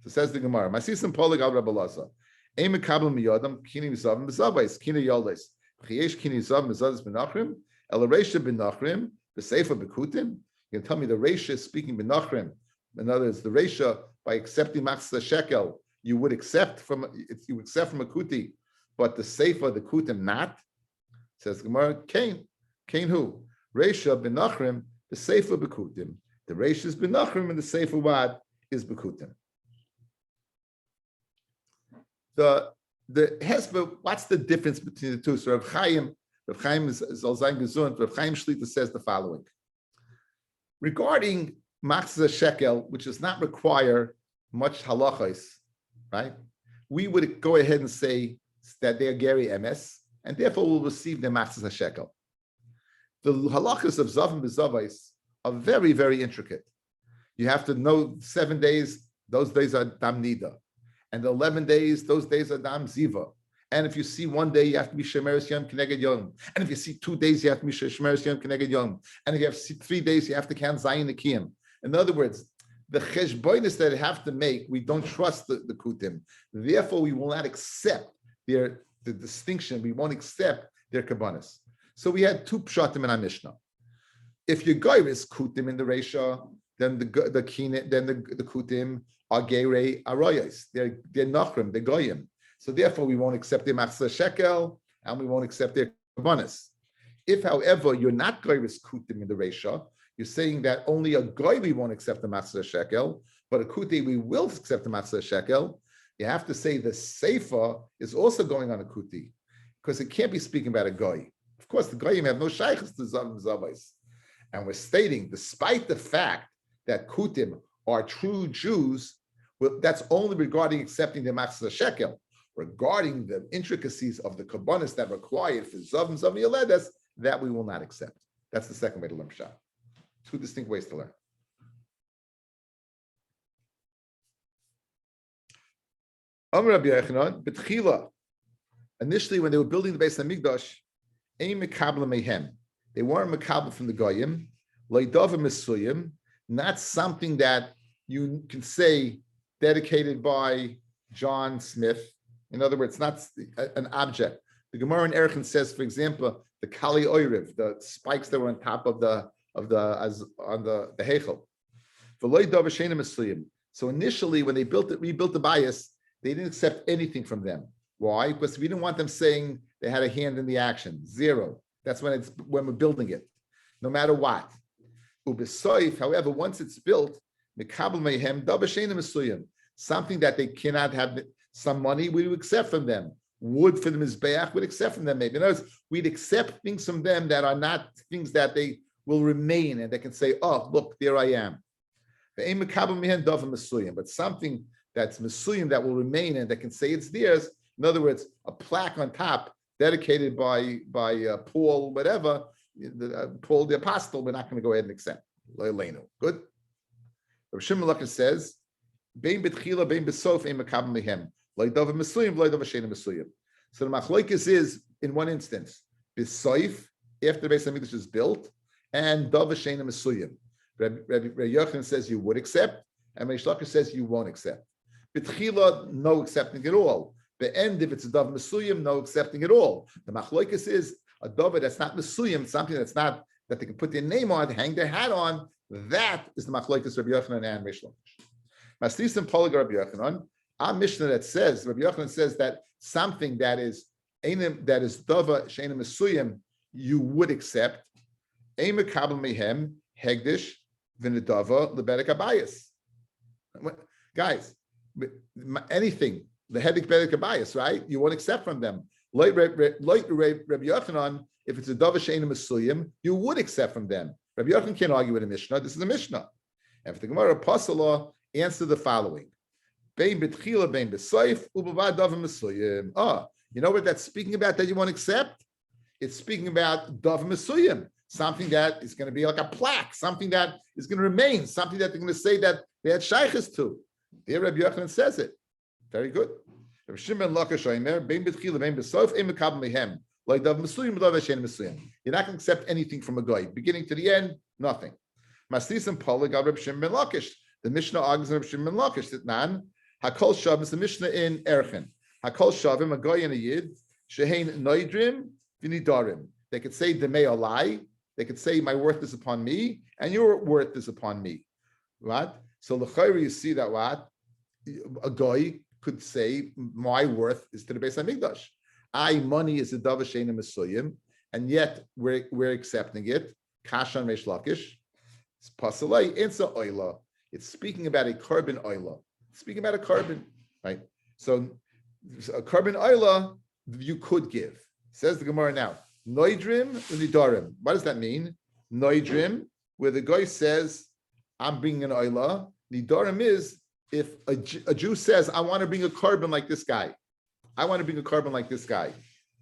So says the Gemara. Masisim polig al Rabbi Lazar. Ein mekabel miyadam kini zavim b'zavais kini yoldes. Chiyesh kini zavim b'zavim benachrim. El reisha benachrim b'seifa b'kutim. You can tell me the reisha is speaking benachrim. In other words, the reisha by accepting matzah shekel, you would accept from a kuti. But the Seifa, the Kutim, not, says Gemara, Cain who? Reisha benachrim, the Seifa bekutim. The Reisha is benachrim, and the Seifa what is bekutim. The Hesper, what's the difference between the two? So Rav Chaim is Zalzayin Gesund. Rav Chaim Shlita says the following. Regarding Matzah Shekel, which does not require much halachos, right? We would go ahead and say that they are Gary Emes, and therefore will receive their Machzas HaShekel. The halachas of Zav and Bezavais are very, very intricate. You have to know 7 days, those days are Dam Nida. And the 11 days, those days are Dam Ziva. And if you see 1 day, you have to be Shemeres Yom Keneged Yom. And if you see 2 days, you have to be Shemeres Yom Keneged Yom. And if you have 3 days, you have to count Zayin Nekiyim. In other words, the cheshbonis that they have to make, we don't trust the kutim. Therefore, we will not accept the distinction. We won't accept their kabbanis. So we had 2 pshatim in our Mishnah. If your guy is kutim in the Reisha, then the kutim are gerei arayos. They're nachrim, they're goyim. So therefore, we won't accept their machzah shekel, and we won't accept their kabbanis. If, however, you're not goy is kutim in the Reisha, you're saying that only a goy we won't accept the machzah shekel, but a kuti we will accept the machzah shekel. You have to say the sefer is also going on a kuti, because it can't be speaking about a goy. Of course, the goyim have no shaykhs to zavais. And we're stating, despite the fact that kutim are true Jews, well, that's only regarding accepting the machzah shekel. Regarding the intricacies of the kabbanis that are required for zav and zav yeledes, that we will not accept. That's the second way to learn pshat. 2 distinct ways to learn. Amar Rabbi Yochanan, betchila. Initially, when they were building the Beis Hamikdash, ein mekabel mehem. They weren't mekabel from the goyim. Leidav mesuyim, not something that you can say dedicated by John Smith. In other words, not an object. The Gemara in Erechim says, for example, the kali oiriv, the spikes that were on top of the heichel. So initially, when they rebuilt the bias, they didn't accept anything from them. Why? Because we didn't want them saying they had a hand in the action. 0. That's when we're building it, no matter what. However, once it's built, something that they cannot have some money, we would accept from them. Wood for the Mizbeach, we'd accept from them maybe. In other words, we'd accept things from them that are not things that they will remain and they can say, oh, look, there I am. But something that's Mesuyim that will remain and that can say it's theirs. In other words, a plaque on top dedicated by Paul, whatever, Paul the Apostle, we're not going to go ahead and accept. Good. Rabbi Shimon Lakish says, Bein betchila, bein besof, ein mekabel mehem. Loidav mesuyim, loidav shein mesuyim. So the machlokes is, in one instance, besoif, after the Beis Hamikdash is built, and dav shein mesuyim. Rabbi Yochanan says you would accept, and Reish Lakish says you won't accept. Betchila, no accepting at all. The end, if it's a dav mesuyim, no accepting at all. The machlokes is a davar that's not mesuyim, something that's not that they can put their name on, hang their hat on. That is the machlokes Rabbi Yochanan and Reish Lakish. Maslisim Polig Rabbi Yochanan, our Mishnah that says, Rabbi Yochanan says that something that is dava sheina mesuyim, you would accept. Ein mekabel mehem hegdish v'nedava lebedek abayis. Guys, anything the hegdish bedek abayis, right? You won't accept from them. Like Rabbi Yochanan, if it's a dava sheina mesuyim, you would accept from them. Rabbi Yochanan can't argue with a Mishnah. This is a Mishnah. And for the Gemara Pasala, answer the following. Bein betchila, bein besoif, ubavad davar mesuyim. You know what that's speaking about that you won't accept? It's speaking about davar mesuyim, something that is going to be like a plaque, something that is going to remain, something that they're going to say that they had shaykhs to. There Rabbi Yochanan says it. Very good. Rabbi Shimon Lakish Omer, bein betchila, bein besoif, ein mekabel mehem. Like davar mesuyim, davar shein mesuyim. You're not going to accept anything from a guy, beginning to the end, nothing. Maslis and Polig, Rabbi Shimon Lakish. The Mishnah argues in Rabbi Shimon Lakish that nan hakol shavim is the Mishnah in Erchin. Hakol shavim, a guy and a yid, shehein noidrim v'nidarim. They could say demei alai. They could say my worth is upon me, and your worth is upon me. Right? So l'chayri, you see that what a guy could say my worth is to the Beis Hamikdash. Money is a davar sheina mesuyim, and yet we're accepting it. Kashan Reish Lakish. It's pasalei. It's a oila. It's speaking about a carbon oila. Speaking about a carbon, right? So a carbon oila you could give. Says the Gemara now. Noidrim nidarim. What does that mean? Noidrim, where the guy says, I'm bringing an oila. Nidarim is if a Jew says, I want to bring a carbon like this guy. I want to bring a carbon like this guy.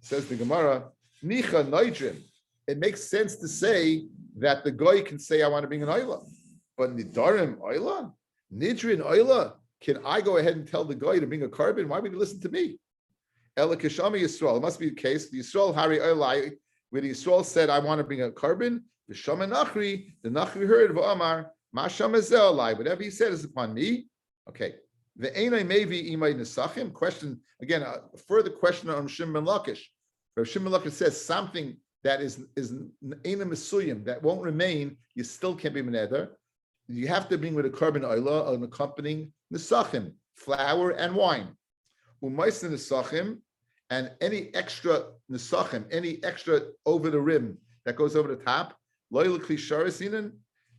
Says the Gemara, Nicha Noidrin. It makes sense to say that the guy can say, I want to bring an oila. But Nidarim oila? Nidrin oila? Can I go ahead and tell the guy to bring a carbon? Why would he listen to me? Ela Kishami Yisrael. It must be the case. The Yisrael Hari Oilai, where the Yisrael said, I want to bring a carbon. The Shama Nachri, the Nachri heard V'amar, Ma Shama Zelai. Whatever he said is upon me. Okay. The Einai Mevi Imay Nesachim. Question, again, a further question on Shimon ben Lakish. Where Shimon ben Lakish says something that is Einai Mesuyim, that won't remain, you still can't be Meneder. You have to bring with a carbon oila, an accompanying Nesachim, flour and wine. Umaysin Nesachim, and any extra Nesachim, any extra over the rim that goes over the top, Loyal Klisharasinen,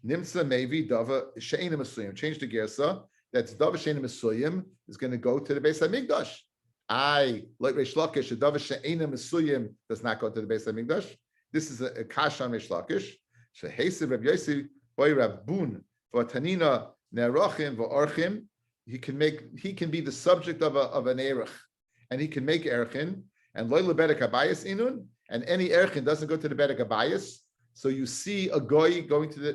Nimsa Mevi, Dava, Sheina Mesuyim. Change the Gersa. That's Dava Sheina Mesuyim is going to go to the Beis HaMikdash. Like Reish Lakish, Dava Sheina Mesuyim does not go to the Beis HaMikdash. This is a Kash on Reish Lakish. Shehesiv Reb Yossi, Boy Rabbun, V'Tanina Nerachim V'Orchim. He can be the subject of an erech, and he can make erchin. And Loyal Bedek Abayis Inun, and any erchin doesn't go to the Bedek Abayis. So you see a goy going to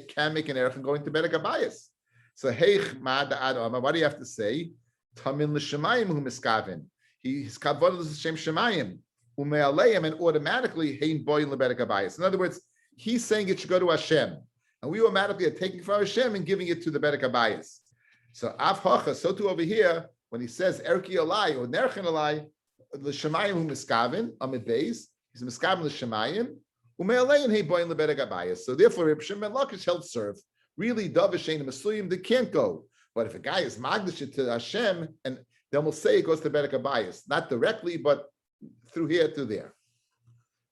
can make an erchin going to Bedek Abayis. So heich mad adam. What do you have to say? Tamin l'shemayim hu miskavin. His kavod is Hashem shemayim umealeim, and automatically hein boy lebedek abayis. In other words, he's saying it should go to Hashem, and we automatically are taking from Hashem and giving it to the bedek abayis. So av hacha. So too over here when he says erki alai or nerchen alai l'shemayim hu miskavin amid beis, he's miskavin l'shemayim umealeim hein boy lebedek abayis. So therefore, Reb Shimon ben Lakish held serve. Really, Dava Sheina Mesuyim, they can't go. But if a guy is Magdash to Hashem, and then we'll say it goes to Bedek Abayis, not directly, but through here to there.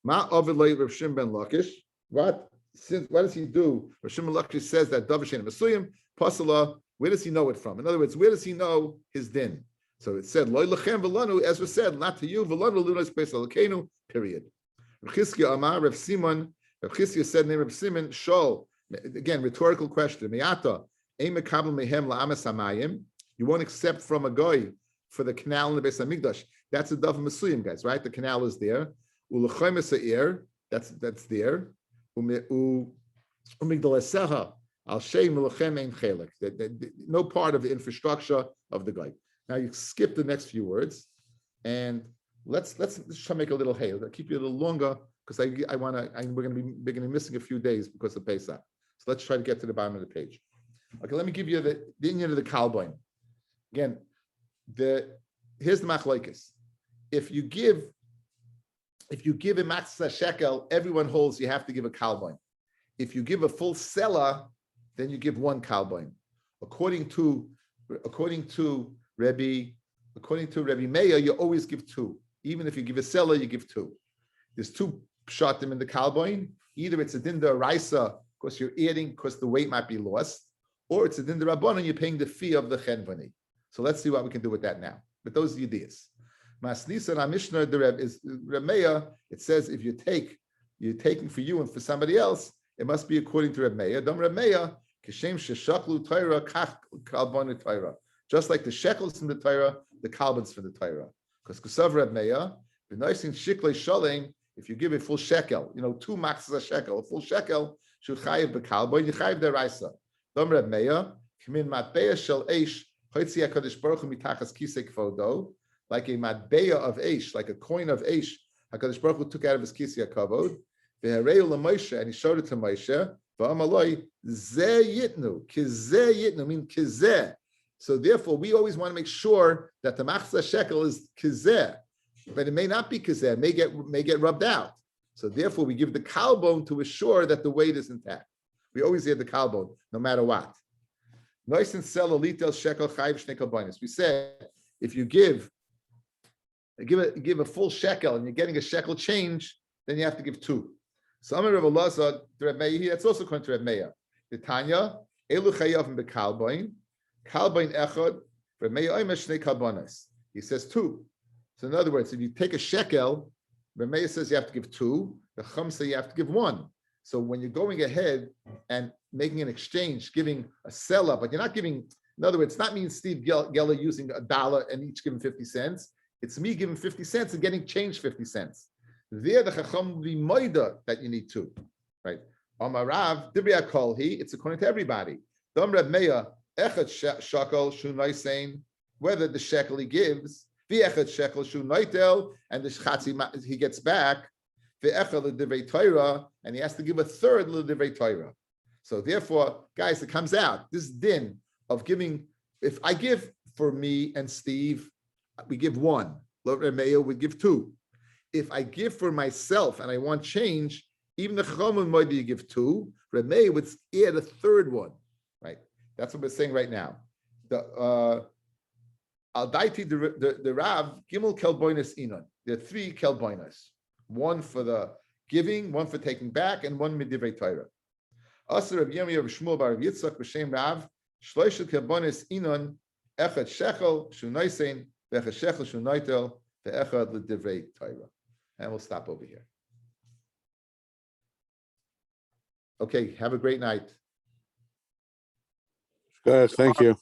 Ma Ovid Rav Shimon ben Lakish. What does he do? Rav Shimon ben Lakish says that Dava Sheina Mesuyim, Pasala, where does he know it from? In other words, where does he know his din? So it said, Loi Lechem V'lanu, Ezra said, not to you, V'lanu Lunas Beis Alakenu, period. Rav Chizkiya Amar, Rav Simon, Rav Chizkiya said, name Rav Simon, Shol. Again, rhetorical question. You won't accept from a goy for the canal in the Beis HaMikdash. That's a Dava Mesuyim, guys, right? The canal is there. That's there. No part of the infrastructure of the goy. Now you skip the next few words, and let's try to make a little hay. I'll keep you a little longer because we're going to be missing a few days because of Pesach. So let's try to get to the bottom of the page. Okay, let me give you the inyan of the kalboin. Again, here's the machlokes. If you give a matzah shekel, everyone holds you have to give a kalboin. If you give a full sela, then you give one kalboin. According to Rabbi Meir, you always give two. Even if you give a sela, you give two. There's two pshatim in the kalboin. Either it's a din d'oraisa, because you're adding, because the weight might be lost, or it's a din d'rabbanan, you're paying the fee of the chenvani. So let's see what we can do with that now. But those are the ideas. Masnisa and our Mishnah, the Reb is Remeya. It says if you're taking for you and for somebody else, it must be according to Reb Meir. Dam Reb Meir, kishem sheshaklu Torah kach kalbon Torah. Just like the shekels from the Torah, the kalbons from the Torah. Because kusav Reb Meir, b'noisin shiklei shaleng. If you give a full shekel, 2 maxes a shekel, a full shekel should chayiv b'kalbon, you chayiv deraisa. Dam Reb Meir, k'min matbeya shel eish hoitzi hakadosh baruch hu mitachas kisei kvodo. Like a matbeya of eish, like a coin of eish, hakadosh baruch hu took out of his kisei kavod. V'hareu LaMoshe, and he showed it to Moshe. V'amaloi zeh yitnu, kizeh yitnu, mean kizeh. So therefore, we always want to make sure that the machzah shekel is kizeh, but it may not be kizeh, may get rubbed out. So therefore, we give the kalbon to assure that the weight is intact. We always add the kalbon, no matter what. Nois and sell litel shekel chayiv shnei kalbonis. We said if you give a full shekel and you're getting a shekel change, then you have to give 2. So Amar Rav Elazar, Reb Meir, that's also according to Reb Meir. The Tanya, Elu chayavim bekalboin, kalboin echad, Reb Meir oimer shnei kalbonis. He says 2. So in other words, if you take a shekel, Reb Meir says you have to give 2. The Chum say you have to give 1. So when you're going ahead and making an exchange, giving a seller, but you're not giving. In other words, it's not mean Steve Geller using $1 and each giving 50 cents. It's me giving 50 cents and getting changed 50 cents. There, the Chacham will be moida that you need two, right? Amarav, Dibriya Kolhi, it's according to everybody. Dom Reb Meir, Echad Shakel Shu Noisein, whether the shekel he gives, V'echad Shekel Shu Noitel, and the Chatzi he gets back, V'echad L'Divrei Torah, and he has to give a third L'Divrei Torah. So therefore, guys, it comes out, this din of giving, if I give for me and Steve, we give one. Reb Meir would give two. If I give for myself and I want change, even the Chachamim might you give two. Reb Meir would add a third one, right? That's what we're saying right now. The Al Daiti the Rav Gimel Kelboinus Inon. There are three Kelboinus. One for the giving, one for taking back, and one Midivrei Torah. Asar Rabbi Yomi Rav Shmuel Bar Yitzchak B'Shem Rav Shloishel Kelboinus Inon Echad Shekel Shu Noisein V'Echad Shekel Shu Noitel V'Echad L'Divrei Torah. And we'll stop over here. Okay, have a great night. Guys, thank you.